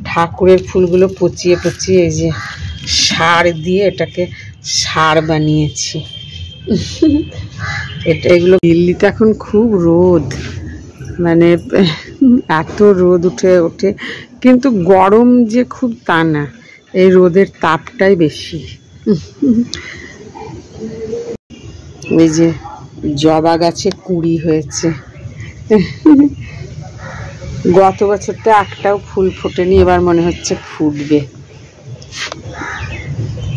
ঠাকুরের ফুলগুলো পচিয়ে পচিয়ে এই যে সার দিয়ে এটাকে সার বানিয়েছি। এগুলো দিল্লিতে এখন খুব রোদ, মানে এত রোদ উঠে ওঠে, কিন্তু গরম যে খুব তা না, এই রোদের তাপটাই বেশি। এই যে জবা গাছে কুঁড়ি হয়েছে, গত বছর তো একটাও ফুল ফোটেনি, এবার মনে হচ্ছে ফুটবে।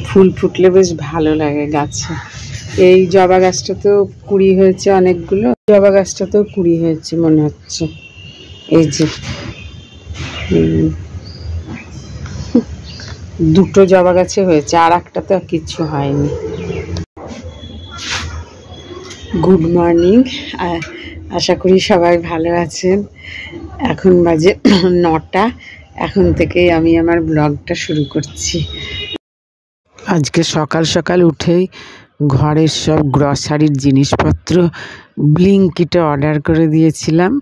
ফুল ফুটলে বেশ ভালো লাগে গাছে। এই জবা গাছটাতেও কুঁড়ি হয়েছে অনেকগুলো, জবা গাছটাতেও কুঁড়ি হয়েছে মনে হচ্ছে। এই যে দুটো জবা গাছে হয়েছে, আর একটাতে কিছু হয়নি। গুড মর্নিং, আশা করি সবাই ভালো আছেন। এখন বাজে 9টা, এখন থেকেই আমি আমার ব্লগটা শুরু করছি। আজকে সকাল সকাল উঠেই ঘরের সব গ্রসারির জিনিসপত্র ব্লিঙ্কিটে অর্ডার করে দিয়েছিলাম,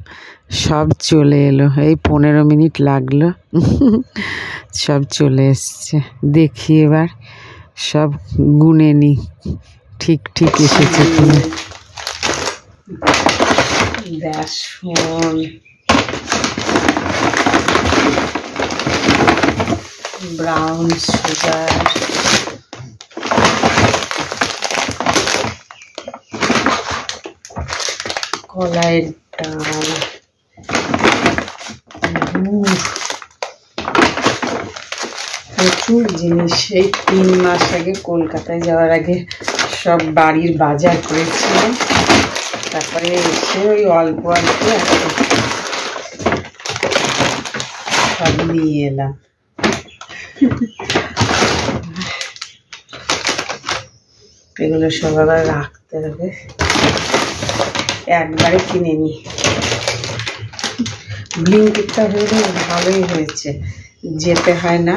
সব চলে এলো। এই 15 মিনিট লাগলো, সব চলে এসছে। দেখি এবার সব গুনে নি, ঠিক ঠিক এসেছে কিনা। বেসন, ব্রাউন সুগার, কলাইয়ের ডাল, প্রচুর জিনিস। এই 3 মাস আগে কলকাতায় যাওয়ার আগে সব বাড়ির বাজার করেছিলাম, তারপরে এসে ওই অল্প অল্প সব নিয়ে এলাম। এগুলো সব আবার রাখতে হবে, একবারে কিনে নি। ব্লিঙ্কিটটা হলে ভালোই হয়েছে, যেতে হয় না।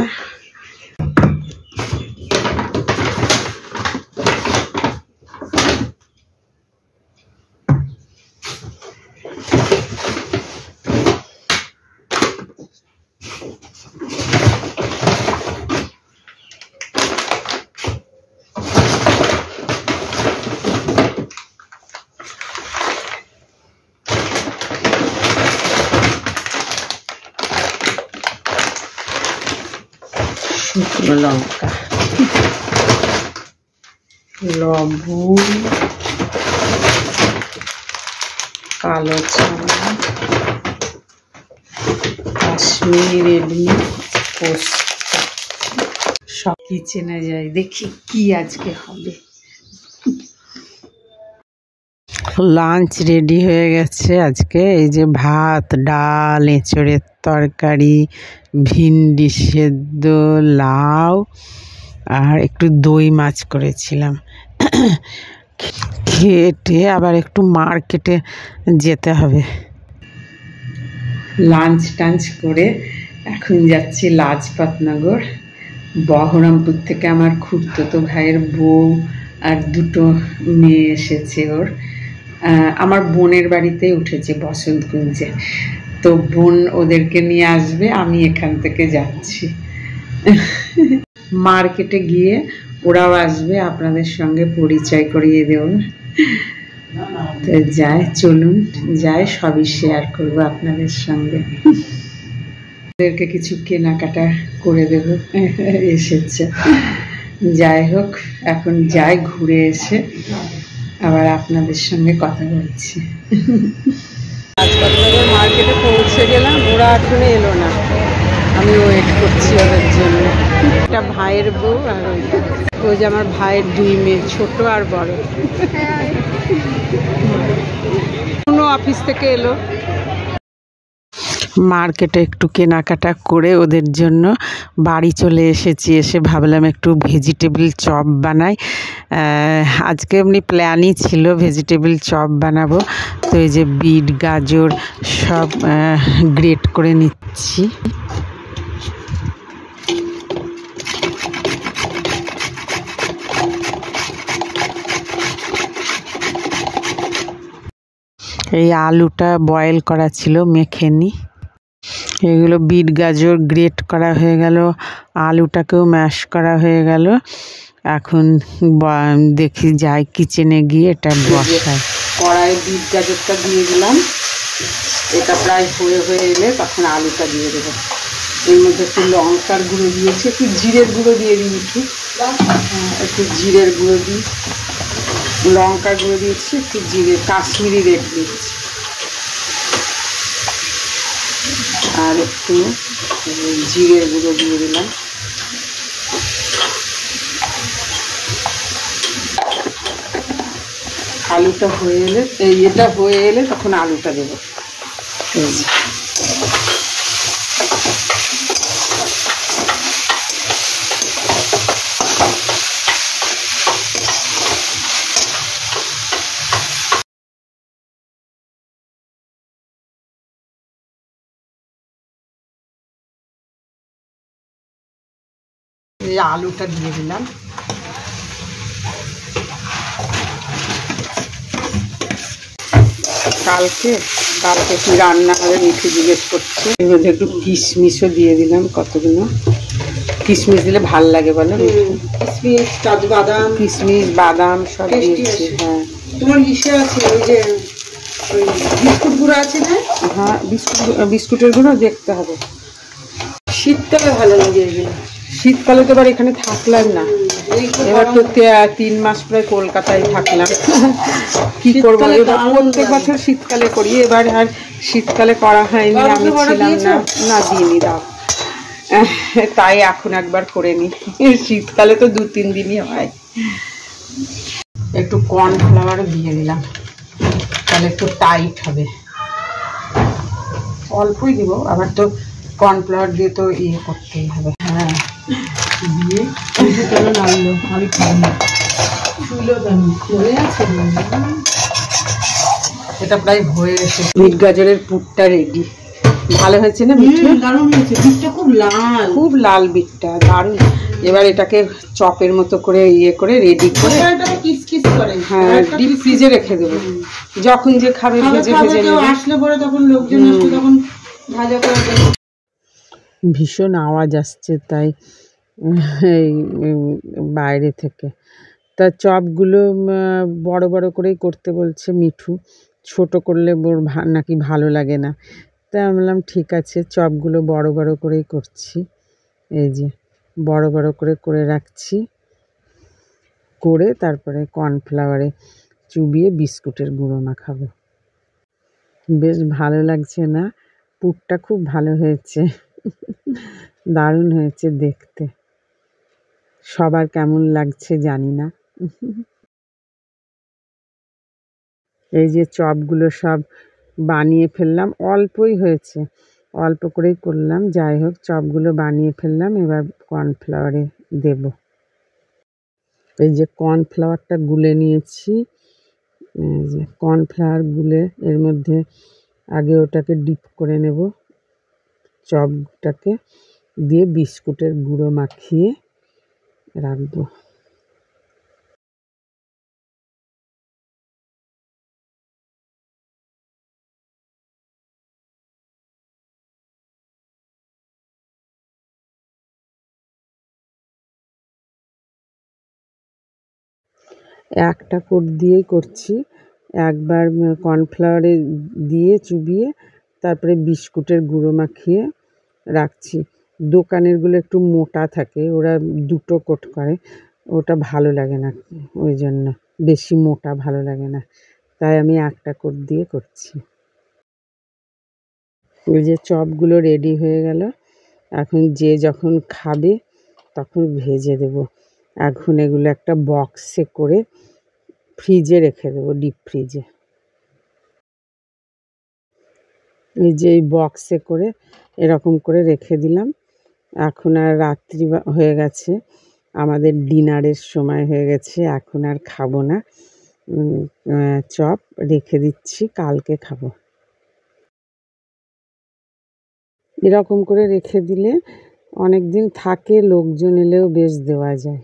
শুকনো লঙ্কা, লবণ, কালো চানা, কাশ্মীরি রেড মির্চ, পোস্ত, সব কিচেনে যাই, দেখি কি আজকে হবে। লাঞ্চ রেডি হয়ে গেছে আজকে। এই যে ভাত, ডাল, এঁচড়ের তরকারি, ভিন্ডি সেদ্ধ, লাউ, আর একটু দই মাছ করেছিলাম। খেটে আবার একটু মার্কেটে যেতে হবে। লাঞ্চ টাঞ্চ করে এখন যাচ্ছি লাজপতনগর। বহরমপুর থেকে আমার খুড়তুতো ভাইয়ের বউ আর 2টো মেয়ে এসেছে ওর। আমার বোনের বাড়িতে উঠেছে বসন্তকুঞ্জে, তো বোন ওদেরকে নিয়ে আসবে, আমি এখান থেকে যাচ্ছি। মার্কেটে গিয়ে ওরাও আসবে, আপনাদের সঙ্গে পরিচয় করিয়ে দেব। তো যাই, চলুন যাই, সবই শেয়ার করবো আপনাদের সঙ্গে। ওদেরকে কিছু কেনাকাটা করে দেব, এসেছে। যাই হোক, এখন যাই, ঘুরে এসে আবার আপনাদের সঙ্গে কথা বলছি। হাসপাতালের মার্কেটে পৌঁছে গেলাম, ওরা এখনো এলো না, আমি ওয়েট করছি ওদের জন্য। একটা ভাইয়ের বউ আর ওই যে আমার ভাইয়ের 2 মেয়ে, ছোট আর বড়। অফিস থেকে এলো। মার্কেটে একটু কেনাকাটা করে ওদের জন্য বাড়ি চলে এসেছি। এসে ভাবলাম একটু ভেজিটেবল চপ বানাই। আজকে এমনি প্ল্যানই ছিল ভেজিটেবল চপ বানাবো। তো এই যে বিট, গাজর সব গ্রেট করে নিচ্ছি। এই আলুটা বয়েল করা ছিল, মেখে নিই। এগুলো বিট গাজর গ্রেট করা হয়ে গেল, আলুটাকেও ম্যাশ করা হয়ে গেল। এখন দেখি যাই কিচেনে গিয়ে এটা বসাই। কড়াই বিট গাজরটা দিয়ে দিলাম, এটা প্রায় হয়ে এলে তখন আলুটা দিয়ে দেবো। এর মধ্যে একটু লঙ্কার গুঁড়ো দিয়েছি, একটু জিরের গুঁড়ো দিয়ে দিই, একটু জিরের গুঁড়ো দিই, লঙ্কার গুঁড়ো দিয়েছি, একটু জিরে কাশ্মীরি রেড দিচ্ছি, আর একটু জিরের গুঁড়ো দিয়ে দিলাম। আলুটা হয়ে এলে এটা হয়ে এলে তখন আলুটা দেবো। এই আলুটা দিয়ে দিলাম। কালকে কি রান্না হবে মিঠু জিজ্ঞেস করছে। এর মধ্যে একটু কিশমিশও দিয়ে দিলাম, কতগুলো কিশমিশ দিলে ভাল লাগে বলো? কিশমিশ, কাজু বাদাম, কিশমিশ বাদাম সব দিয়েছি। হ্যাঁ, তোমার ইসে আছে ওই যে বিস্কুট গুঁড়ো আছে না? হ্যাঁ, বিস্কুটের গুঁড়ো দেখতে হবে। শীতকালে ভালো লাগে এগুলো। শীতকালে তো এবার এখানে থাকলাম না, এবার তো 3 মাস প্রায় কলকাতায় থাকলাম। কি করবো, এবার প্রত্যেক বছর শীতকালে করি, এবার আর শীতকালে করা হয়নি, আমি ছিলাম না। না, দিইনি, দাও। তাই এখন একবার করে নি। শীতকালে তো 2-3 দিনই হয়। একটু কর্নফ্লাওয়ার দিয়ে দিলাম, তাহলে একটু টাইট হবে। অল্পই দিব, আবার তো কর্নফ্লাওয়ার দিয়ে তো ইয়ে করতেই হবে। হ্যাঁ, দিয়ে নাড়লো, আমি খাবো। এটা প্রায় হয়ে গেছে। বিট গাজরের পুরটা রেডি। ভালো হয়েছে না বিটটা? দারুণ হয়েছে। বিটটা খুব লাল, খুব লাল বিটটা, দারুণ। এবার এটাকে চপের মতো করে ইয়ে করে রেডি করে কিসকিস করে, হ্যাঁ, ডিপ ফ্রিজে রেখে দেবো। যখন যে খাবে ভেজে নেবে, আসলে পরে তখন লোকজন আসলে তখন ভাজা করে দেবো। ভীষণ আওয়াজ আসছে, তাই এই বাইরে থেকে। তা চপগুলো বড় বড় করেই করতে বলছে মিঠু, ছোট করলে ওর নাকি ভালো লাগে না। তাই আমি বললাম ঠিক আছে, চপগুলো বড় বড় করেই করছি। এই যে বড় বড় করে রাখছি, করে তারপরে কর্নফ্লাওয়ারে চুবিয়ে বিস্কুটের গুঁড়ো মাখাবো। বেশ ভালো লাগছে না? পুরটা খুব ভালো হয়েছে, দারুণ হয়েছে দেখতে। সবার কেমন লাগছে জানি না। এই যে চপগুলো সব বানিয়ে ফেললাম, অল্পই হয়েছে, অল্প করেই করলাম। যাই হোক, চপগুলো বানিয়ে ফেললাম, এবার কর্নফ্লাওয়ারে দেব। এই যে কর্নফ্লাওয়ারটা গুলে নিয়েছি, এই যে কর্নফ্লাওয়ার গুলে এর মধ্যে আগে ওটাকে ডিপ করে নেব, চপটাকে দিয়ে বিস্কুটের গুঁড়ো মাখিয়ে রাখবো। একটা কোট দিয়েই করছি, একবার কর্নফ্লাওয়ারে দিয়ে চুবিয়ে তারপরে বিস্কুটের গুঁড়ো মাখিয়ে রাখছি। দোকানেরগুলো একটু মোটা থাকে, ওরা 2টো কোট করে, ওটা ভালো লাগে না, ওই জন্য বেশি মোটা ভালো লাগে না, তাই আমি একটা কোট দিয়ে করছি। ওই যে চপগুলো রেডি হয়ে গেল, এখন যে যখন খাবে তখন ভেজে দেব। এখন এগুলো একটা বক্সে করে ফ্রিজে রেখে দেবো, ডিপ ফ্রিজে। এই যে এই বক্সে করে এরকম করে রেখে দিলাম। এখন আর রাত্রি হয়ে গেছে, আমাদের ডিনারের সময় হয়ে গেছে, এখন আর খাবো না। চপ রেখে দিচ্ছি, কালকে খাবো। এরকম করে রেখে দিলে অনেক দিন থাকে, লোকজন এলেও বেশ দেওয়া যায়।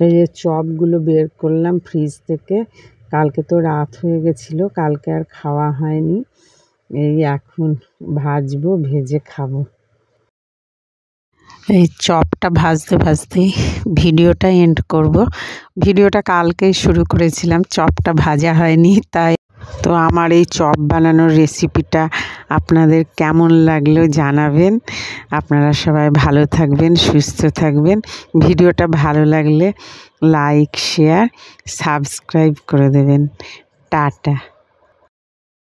এই যে চপগুলো বের করলাম ফ্রিজ থেকে, কালকে তো রাত হয়ে গেছিলো, কালকে আর খাওয়া হয়নি। এই এখন ভাজবো, ভেজে খাবো। এই চপটা ভাজতে ভাজতেই ভিডিওটা এন্ড করব। ভিডিওটা কালকেই শুরু করেছিলাম, চপটা ভাজা হয়নি, তাই তো আমার এই চপ বানানোর রেসিপিটা আপনাদের কেমন লাগলো জানাবেন। আপনারা সবাই ভালো থাকবেন, সুস্থ থাকবেন। ভিডিওটা ভালো লাগলে লাইক, শেয়ার, সাবস্ক্রাইব করে দেবেন। টাটা।